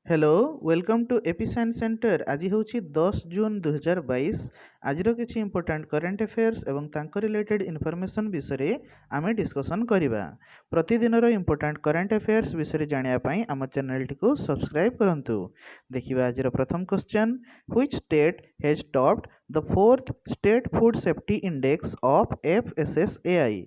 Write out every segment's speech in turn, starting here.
Hello welcome to एपिसाइंस centre. आज हूँ 10 जून 2022। आज किसी इंपोर्टाट करेन्ट अफेयर्स एवं तांको रिलेटेड इनफॉरमेशन विषय आम डिस्कसन करवा। प्रतिदिन इंपोर्टाट करेन्ट अफेयर्स विषय जानापी आम चैनल टी सब्सक्राइब करूँ। देखिए आज प्रथम question, which state has topped the fourth state food safety index of FSSAI।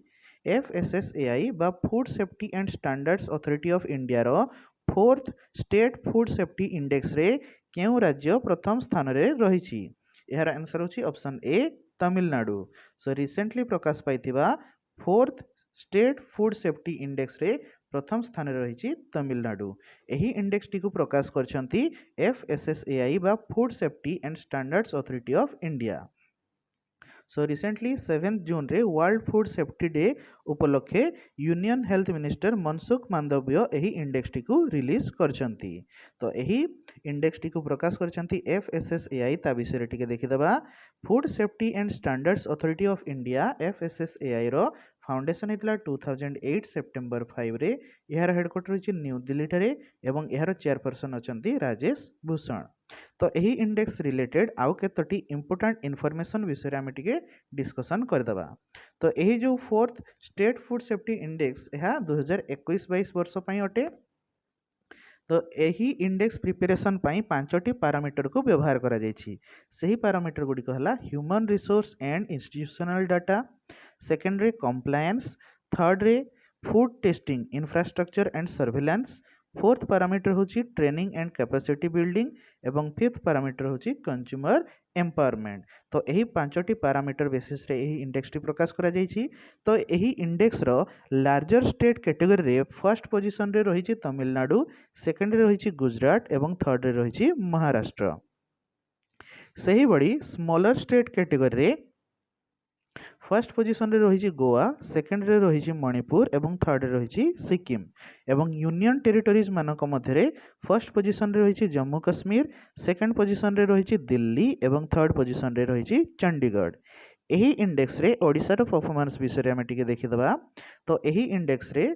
FSSAI बा food safety and standards authority of India रो fourth state food safety index रे केउ राज्य प्रथम स्थान रे रही। यार आंसर होची option A Tamil Nadu. So recently प्रकाश पाइथिबा fourth state food safety index रे प्रथम स्थान रे रही तमिलनाडु। एही इंडेक्स टी को प्रकाश करछंती FSSAI बा food safety and standards authority of India. So recently 7 June रे वर्ल्ड फूड सेफ्टी डे उपलक्षे union health minister Mansukh Mandaviya एही इंडेक्स टी को रिलीज करछंती। तो एही इंडेक्स टी को प्रकाश करछंती FSSAI। ता विषय टिके देखिदबा। Food safety and standards authority of India FSSAI रो फाउंडेशन होता 2008 सेप्टेम्बर 5 रे। यार हेडक्वार्टर होची न्यू दिल्ली ठारे एवं यार चेयरपर्सन अछंती राजेश भूषण। तो यही इंडेक्स रिलेटेड आउ केतोटी इंपोर्टेंट इनफॉरमेशन विषय आम टिके डिस्कसन करदबा। तो यही जो fourth state food safety index यह 2021-22 वर्ष पई अटे। तो यही इंडेक्स प्रिपरेशन पाई पांचटी पैरामीटर को व्यवहार करा जायछि। सही पैरामीटर गुडी कहला human resource and institutional data, second रे कंप्लायंस, थर्ड रे food testing infrastructure and surveillance, fourth parameter होची ट्रेनिंग एंड कैपेसिटी बिल्डिंग एवं फिफ्थ पैरामीटर होची कंज्यूमर एम्पावरमेंट। तो यही पांचटी पैरामीटर बेसिस रे यही इंडेक्स टी प्रकाश करा जायछि। तो यही इंडेक्स रो लार्जर स्टेट कैटेगरी रे फर्स्ट पोजीशन रे रही तमिलनाडु, सेकेंड रे रही गुजरात एवं थर्ड रे रही महाराष्ट्र। सही बड़ी स्मॉलर स्टेट कैटेगरी रे फर्स्ट पोजीशन रे रही गोवा, सेकेंड रे रही मणिपुर एवं थर्ड रे रही सिक्किम एवं यूनियन टेरिटोरीज मानक मध्य फर्स्ट पोजीशन रे रही जम्मू कश्मीर, सेकेंड पोजीशन रे रही दिल्ली एवं थर्ड पोजीशन रे रही चंडीगढ़। यही इंडेक्स रे ओडिशार परफॉर्मेंस विषय आम टिके देखिदबा। तो यही इंडेक्स रे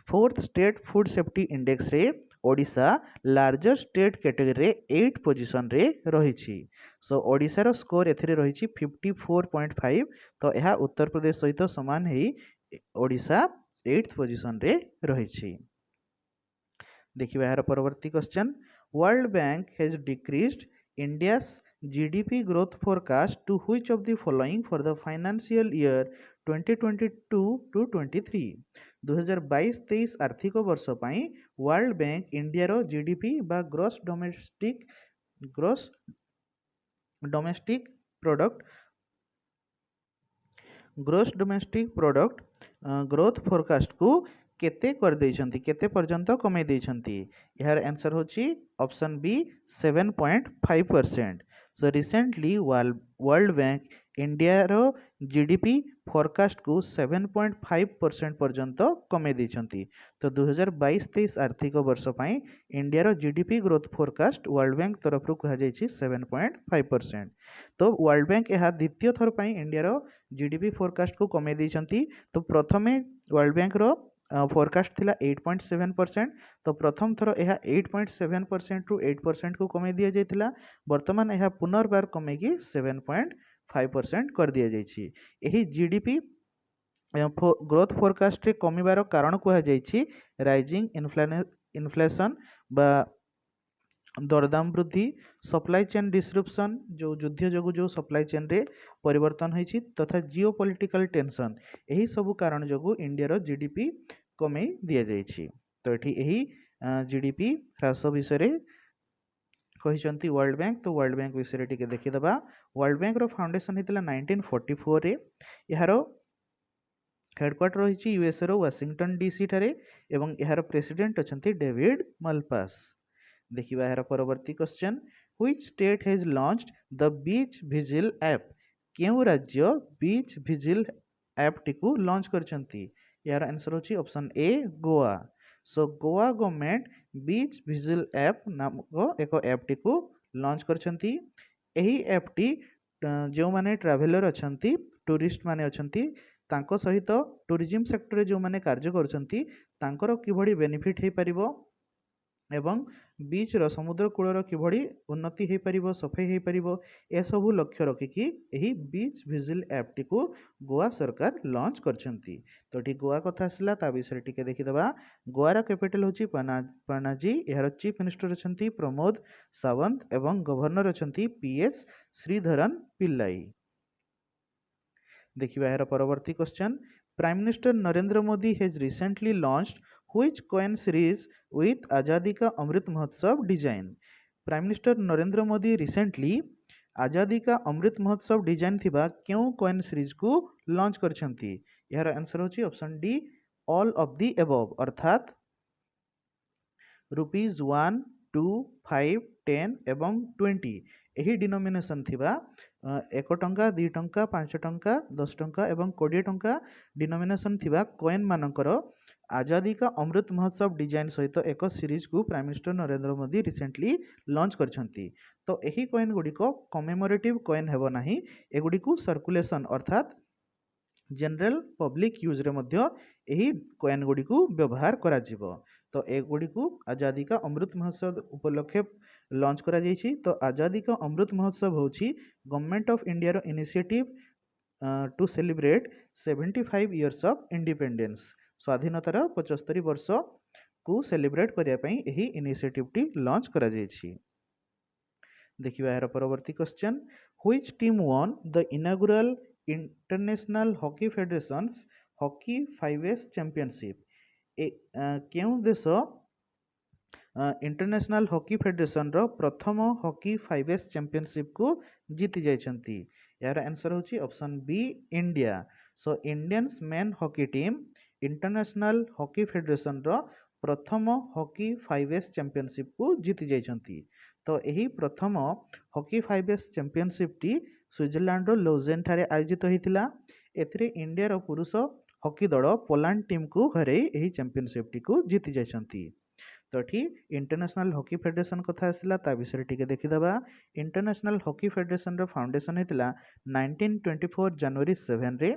fourth state food safety index रे ओडिशा लार्जर स्टेट कैटेगरी रे 8 पोजीशन रे रही। सो ओडिशार स्कोर एथिरे रही 54.5। तो यह उत्तर प्रदेश सहित समान ही ओडिशा 8th पोजीशन रे रही। देखिए यार परवर्ती question, world bank has decreased India's GDP growth forecast to which of the following for the financial year 2022-23। 2022-23 आर्थिक वर्ष पई वर्ल्ड बैंक इंडिया रो GDP बा gross domestic product growth forecast को केते कर देइछंती, केते पर्यंत कमे देइछंती। यार आंसर होची option B 7.5%। So recently world bank India रो GDP फोरकास्ट को 7.5% पर्यंत कमे देइछंती। तो 2022-23 आर्थिक वर्ष पई इंडिया रो GDP growth forecast world bank तरफ कहा जायछि 7.5%। तो वर्ल्ड बैंक यह द्वितीय थर पई इंडिया रो GDP फोरकास्ट को कमे देइछंती। तो प्रथमे वर्ल्ड बैंक रो फोरकास्ट थिला 8.7%। तो प्रथम थर यह 8.7% रु 8% को कमे दिया जाइथिला। वर्तमान यह पुनर्बार कमेगी 7.5% कर दिया जाइछि। एही GDP ग्रोथ फोरकास्ट रे कमिबार कारण कहा जाइछि राइजिंग इन्फ्लेशन बा दरदाम वृद्धि, सप्लाई चेन डिस्रप्शन जो युद्ध जो जो सप्लाई चेन रे परिवर्तन होइछि तथा जियो पॉलिटिकल टेंशन, यही सब कारण जो इंडिया रो GDP कमे दिया जाइछि। तो यही GDP ह्रास विषय कहिसंती वर्ल्ड बैंक। तो वर्ल्ड बैंक विषय टिके देखिदबा। वर्ल्ड बैंक रो फाउंडेशन हेतिला 1944 रे। यार हेडक्वार्टर रही US रो वाशिंगटन DC ठारे एवं यार प्रेसिडेंट अछंती डेविड मलपास। देखिबा यार परवर्ती question, which state has launched the beach vigil app. केउ राज्य बीच विजिल ऐप टिकु लॉन्च करछंती। यार आंसर होची ऑप्शन ए गोवा। सो गोवा गवर्नमेंट बीच विजिल ऐप नामक एक ऐप टिकु लॉन्च करछंती। एही ऐप टी जो माने ट्रैवलर अछंती, टूरिस्ट माने अछंती, तांको सहित टूरिज्म सेक्टर रे जो माने कार्य करछंती तांकर किभଳି बेनिफिट हे परिबो ଏବଂ ବିଚ୍ର ସମୁଦ୍ର କୂଳର କିଭଳି ଉନ୍ନତି ହୋଇପାରିବ, ସଫେଇ ହୋଇପାରିବ, ଏସବୁ ଲକ୍ଷ୍ୟ ରଖିକି ଏହି ବିଚ୍ ଭିଜିଲ୍ ଆପ୍ଟିକୁ ଗୋଆ ସରକାର ଲଞ୍ଚ କରିଛନ୍ତି। ତ ଏଠି ଗୋଆ କଥା ଆସିଲା, ତା ବିଷୟରେ ଟିକେ ଦେଖିଦେବା। ଗୋଆର କ୍ୟାପିଟାଲ ହେଉଛି ପାନାଜୀ। ଏହାର ଚିଫ୍ ମିନିଷ୍ଟର ଅଛନ୍ତି ପ୍ରମୋଦ ସାୱନ୍ତ ଏବଂ ଗଭର୍ଣ୍ଣର ଅଛନ୍ତି PS ଶ୍ରୀଧରନ ପିଲ୍ଲାଇ। देखिए यार परवर्ती question, prime minister Narendra Modi has recently launched which coin series with आजादी का अमृत महोत्सव design. Prime minister Narendra Modi recently आजादी का अमृत महोत्सव डिजाइन थिबा क्यों कॉइन सीरीज को लॉन्च करछंती। यार आंसर होची option D all of the above, अर्थात ₹1, 2, 5, 10 एवं 20 यही डिनोमिनेशन थिबा 1 टंका, 2 टंका, 5 टंका, 10 टंका एवं 20 टंका डिनोमिनेशन थिबा कॉइन मानकर आजादी का अमृत महोत्सव डिजाइन सहित एक सीरीज को prime minister Narendra Modi recently launch करछंती। तो यही कॉइन गुड़िक कमेमोरेटिव कॉइन हेबो नाही, एगुड़ी को सर्कुलेशन अर्थात जनरल पब्लिक यूज रे मध्य यही कॉइन गुड़ी को व्यवहार करा जिवो। तो एगुड़ी को आजादी का अमृत महोत्सव उपलक्षे लॉन्च करा जाइछि। तो आजादी का अमृत महोत्सव होछि गवर्नमेंट ऑफ इंडिया रो initiative to celebrate 75 years of independence, स्वाधीनतार 75 वर्ष को सेलिब्रेट करिया पई एही इनिशिएटिव टी लॉन्च करा जाइछि। देखिबा यार परवर्ती question, which team won the inaugural international hockey federations hockey 5S championship. केउं देश इंटरनेशनल हॉकी फेडरेशन रो प्रथम हॉकी 5S चैंपियनशिप को जीति जाइछंती। यार आंसर होची option B India. So Indians men hockey team international hockey federation रो प्रथम हॉकी 5S चैंपियनशिप को जीति जाइछंती। तो यही प्रथम हॉकी 5S चैंपियनशिप टी स्विट्जरलैंड रो लौजेन ठारे आयोजित होइतिला। एथिरे इंडिया रो पुरुष हॉकी दल पोलैंड टीम को हरै एही चैंपियनशिप टी को जीति जाइछंती। तो ये इंटरनेशनल हॉकी फेडरेशन कथा आसला, ता विषय टिके देखिदबा। इंटरनेशनल हॉकी फेडरेशन रो फाउंडेशन हेतिला 1924 जनवरी 7 रे।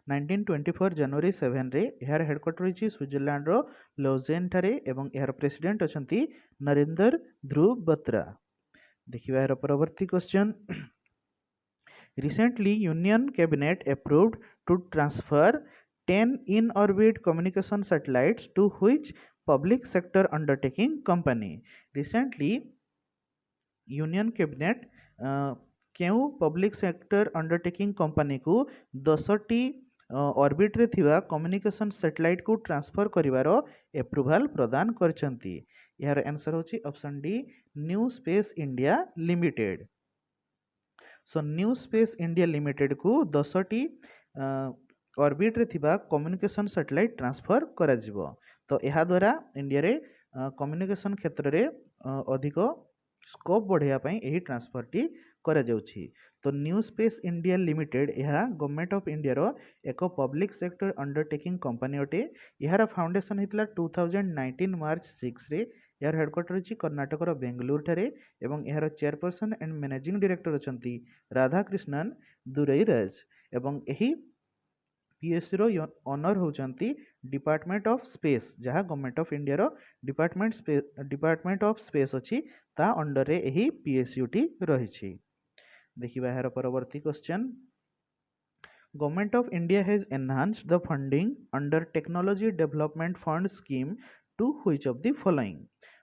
1924 जनवरी 7 रे यार हेडक्वार्टर रही स्विट्जरलैंड रो लौजेन ठारे एवं यार प्रेसिडेंट अछंती नरेंद्र ध्रुव बत्रा। देखिबा यार परवर्ती question, recently union cabinet approved to transfer 10 in orbit communication satellites to which public sector undertaking company। Recently union cabinet केउ पब्लिक सेक्टर अंडरटेकिंग कंपनी को 10टी ऑर्बिट रे थिबा कम्युनिकेशन सैटेलाइट को ट्रांसफर करिवार एप्रूवल प्रदान करछंती। यार आंसर होची option D new space India limited. So new space India limited को 10टी orbit रे थिबा कम्युनिकेशन सैटेलाइट ट्रांसफर करा जिवो। तो यह द्वारा इंडिया रे कम्युनिकेशन क्षेत्र रे अधिक स्कोप बढ़ाया पई एही ट्रांसफर टी करा जाउछि। तो न्यू स्पेस इंडिया लिमिटेड यह गवर्नमेंट ऑफ इंडिया रो एक पब्लिक सेक्टर अंडरटेकिंग कंपनी अटे। यार फाउंडेशन हेतला 2019 मार्च 6 रे। यार हेडक्वार्टर अछि कर्नाटक रो बेंगलुरु ठारे एवं यार चेयरपर्सन एंड मैनेजिंग डायरेक्टर अछंती राधाकृष्णन दुरईराज एवं एही पीएससी रो ओनर होचंती डिपार्टमेंट ऑफ स्पेस, जहाँ गवर्नमेंट ऑफ इंडिया रो डिपार्टमेंट ऑफ स्पेस अछि ता अंडर रे एही पीएसयूटी रहिछि। देखिबा यार परवर्ती question, government of India has enhanced the funding under technology development fund scheme to which of the following.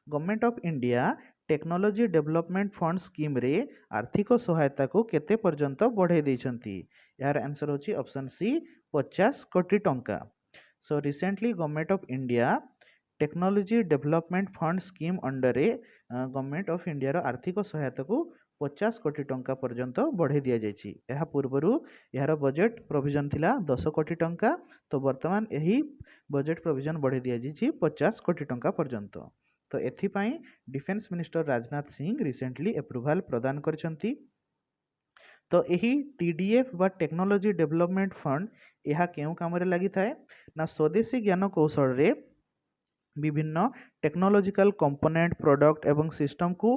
Government of India technology development fund scheme रे आर्थिक सहायता को केते पर्यंत बढ़ाई दैछंती। यार आंसर होची ऑप्शन सी 50 कोटी टंका। So recently government of India technology development fund scheme under रे गवर्नमेंट ऑफ इंडिया रो आर्थिक सहायता को 50 कोटी टंका पर्यंत बढ़ाई दिया जाइछि। एहा पूर्वरु यार बजेट प्रोविजन थिला 10 कोटी टंका। तो वर्तमान यही बजेट प्रोविजन बढ़ाई दिया जाइछि 50 कोटी टंका पर्यंत। तो एथिपाई defence minister Rajnath Singh recently approval प्रदान करछंती। तो यही टीडीएफ बा टेक्नोलॉजी डेवलपमेंट फंड यह केउ काम रे लागि थाए ना स्वदेशी ज्ञान कौशल रे विभिन्न टेक्नोलॉजिकल कंपोनेंट प्रोडक्ट एवं सिस्टम को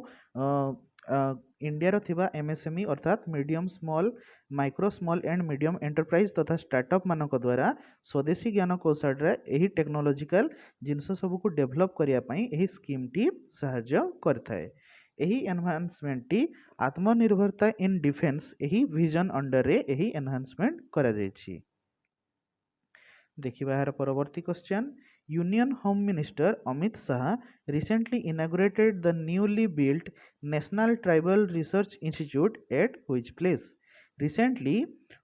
इंडिया थिबा एमएसएमई अर्थात medium small micro small and medium enterprise तथा स्टार्टअप मानक द्वारा स्वदेशी ज्ञान कौशल एही टेक्नोलॉजिकल जिनस सब को डेवलप करिया पई एही स्कीम टी सहाय्य करथाय। एही एनहांसमेंट टी आत्मनिर्भरता इन डिफेंस एही विजन अंडर रे एही एनहांसमेंट करा जायछि। देखिबा यार परवर्ती question union home minister Amit Shah recently inaugurated the newly built National Tribal Research Institute at which place? Recently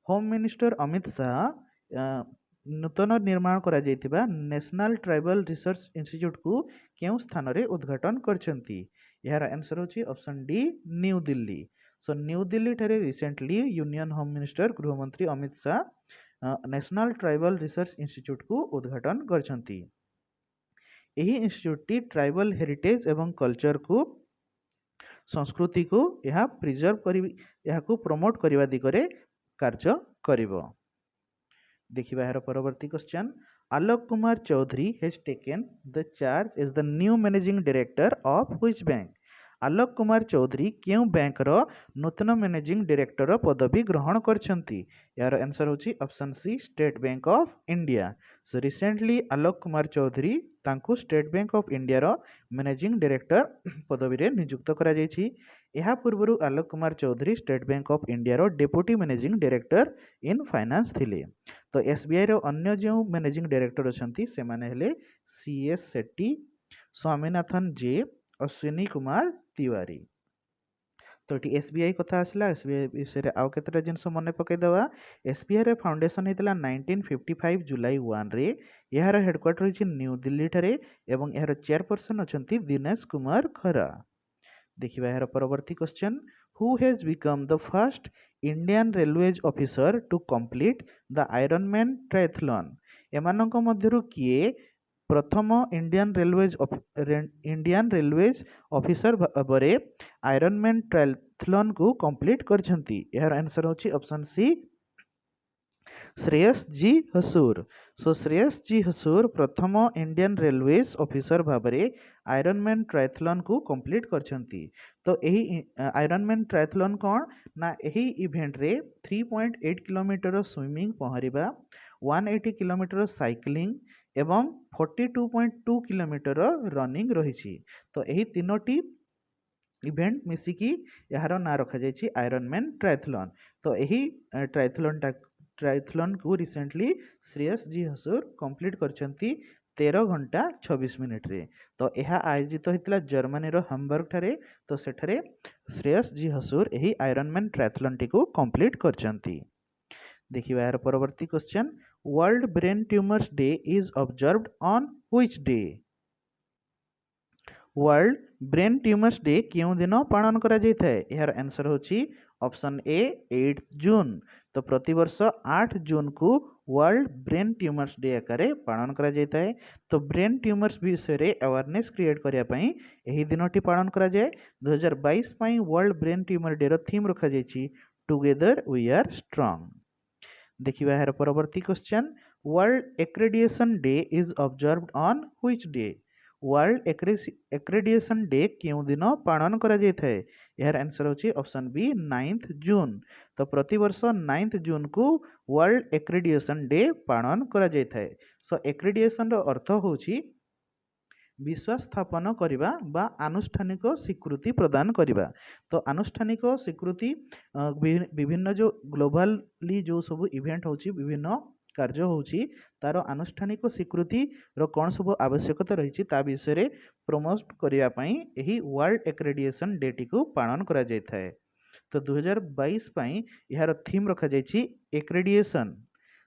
home minister Amit Shah नूतन निर्माण करा जायतिबा नेशनल ट्राइबल रिसर्च इंस्टीट्यूट को केउ स्थान रे उद्घाटन करछंती। यार आंसर होची option D new Delhi. So new Delhi ठारे रिसेंटली यूनियन होम मिनिस्टर गृहमंत्री Amit Shah national tribal research institute को उद्घाटन करछंती। एही इंस्टीट्यूट टी ट्राइबल हेरिटेज एवं कल्चर को संस्कृति को यह प्रिजर्व करी यह को प्रमोट करने दिगरे कार्य करिवो। देखिबा यार परवर्ती question Alok Kumar Choudhary has taken the charge as the new managing director of which bank? Alok Kumar Choudhary क्यों बैंक रो नूतन मैनेजिंग डायरेक्टर पदवी ग्रहण करछंती? यार आंसर होची option C State Bank of India. So recently Alok Kumar Choudhary तांको स्टेट बैंक ऑफ इंडिया रो मैनेजिंग डायरेक्टर पदवी रे नियुक्त करा जायछि। एहा पूर्वरु Alok Kumar Choudhary State Bank of India रो deputy managing director in finance थिले। तो एसबीआई रो अन्य जो मैनेजिंग डायरेक्टर अछंती से माने हेले सीएस सेट्टी, स्वामीनाथन जे, अश्विनी कुमार तिवारी। तो ये एसबीआई कथा आसला। एसबीआई विषय आउ केतटा जिनस मन पकईदेवा। एसबीआई रे फाउंडेशन होता 1955 जुलाई 1 रे। यार हेडक्वार्टर होची न्यू दिल्ली ठारे एवं यार चेयरपर्सन अछंती दिनेश कुमार खरा। देखिबा यार परवर्ती question who has become the first Indian Railways officer to complete the Ironman triathlon? एमानक मध्यरु किए प्रथम इंडियन रेलवेज ऑफिसर भाବରେ आयरनमैन ट्रायथलॉन को कंप्लीट करछंती? यार आंसर होची option C Shreyas G Hosur. So Shreyas G Hosur प्रथम इंडियन रेलवेज ऑफिसर भाବରେ आयरनमैन ट्रायथलॉन को कंप्लीट करछंती। तो यही आयरनमैन ट्रायथलॉन कौन ना यही इवेंट रे 3.8 किलोमीटर स्विमिंग पहरिबा, 180 किलोमीटर साइक्लिंग एवं 42.2 किलोमीटर रनिंग रही। तो यही तीनोटी इवेंट मिसिकी यार ना रखा जायछि आयरनमैन ट्रायथलॉन। तो यही ट्रायथलॉन को रिसेंटली श्रेयस जी हसूर कंप्लीट करछंती 13 घंटा 26 मिनिट रे। तो यह आयोजित होता जर्मनी रो हैम्बर्ग ठारे। तो सेठारे श्रेयस जी हसूर यही आयरनमैन ट्रायथलॉन टी को कंप्लीट करछंती। देखिबा यार परवर्ती question world brain tumours day is observed on which day? World brain tumours day क्यों दिन पालन करा जायथाय? यार आंसर होची ऑप्शन ए 8 जून। तो प्रतिवर्ष 8 जून को वर्ल्ड ब्रेन ट्यूमर्स डे आकारे पालन करा जायथाय। तो ब्रेन ट्यूमर्स विषय रे अवेयरनेस क्रिएट करिया पई एही दिनटी पालन करा जाय। 2022 पई वर्ल्ड ब्रेन ट्यूमर डे रो थीम रखा जायछि टुगेदर वी आर स्ट्रांग। देखिबा यार परवर्ती question world accreditation day is observed on which day? World accreditation day क्यों दिन पालन करा जायथाय? यार आंसर होची ऑप्शन बी 9 जून। तो प्रतिवर्ष 9 जून को वर्ल्ड एक्रेडिएशन डे पालन करा जायथाय। सो एक्रेडिएशन रो अर्थ होची विश्वास स्थापन करने बा आनुष्ठानिक स्वीकृति प्रदान करने। तो आनुष्ठानिक स्वीकृति विभिन्न जो ग्लोबली जो सब इवेंट होची विभिन्न कार्य होची तार आनुष्ठानिक स्वीकृति रो कौन सब आवश्यकता रही ता विषय रे प्रमोट करने पई एही वर्ल्ड एक्रेडिएशन डे टी को पालन करा जायथाय। तो 2022 पई यार थीम रखा जायछि accreditation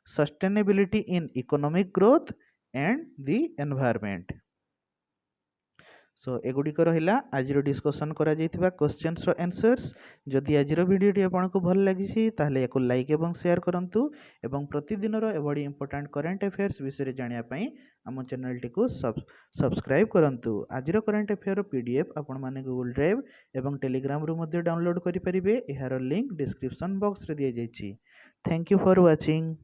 sustainability in economic growth and the environment. So एगुड़िक रहा आज डिस्कसन करा क्वेश्चंस रो आंसर्स। जदि आज भिडियोटी आपको भल लगी ताहले याको लाइक एवं शेयर करंतु एवं प्रतिदिन एभली इंपोर्टेंट करंट अफेयर्स विषय जानापी आम चैनल टी को सब्सक्राइब करंतु। आज करंट अफेयर पीडीएफ आपण माने गूगल ड्राइव एवं टेलीग्राम रू मध्ये डाउनलोड करि परिबे। एहार लिंक डिस्क्रिप्शन बॉक्स रे दिया जायछि। Thank you for watching.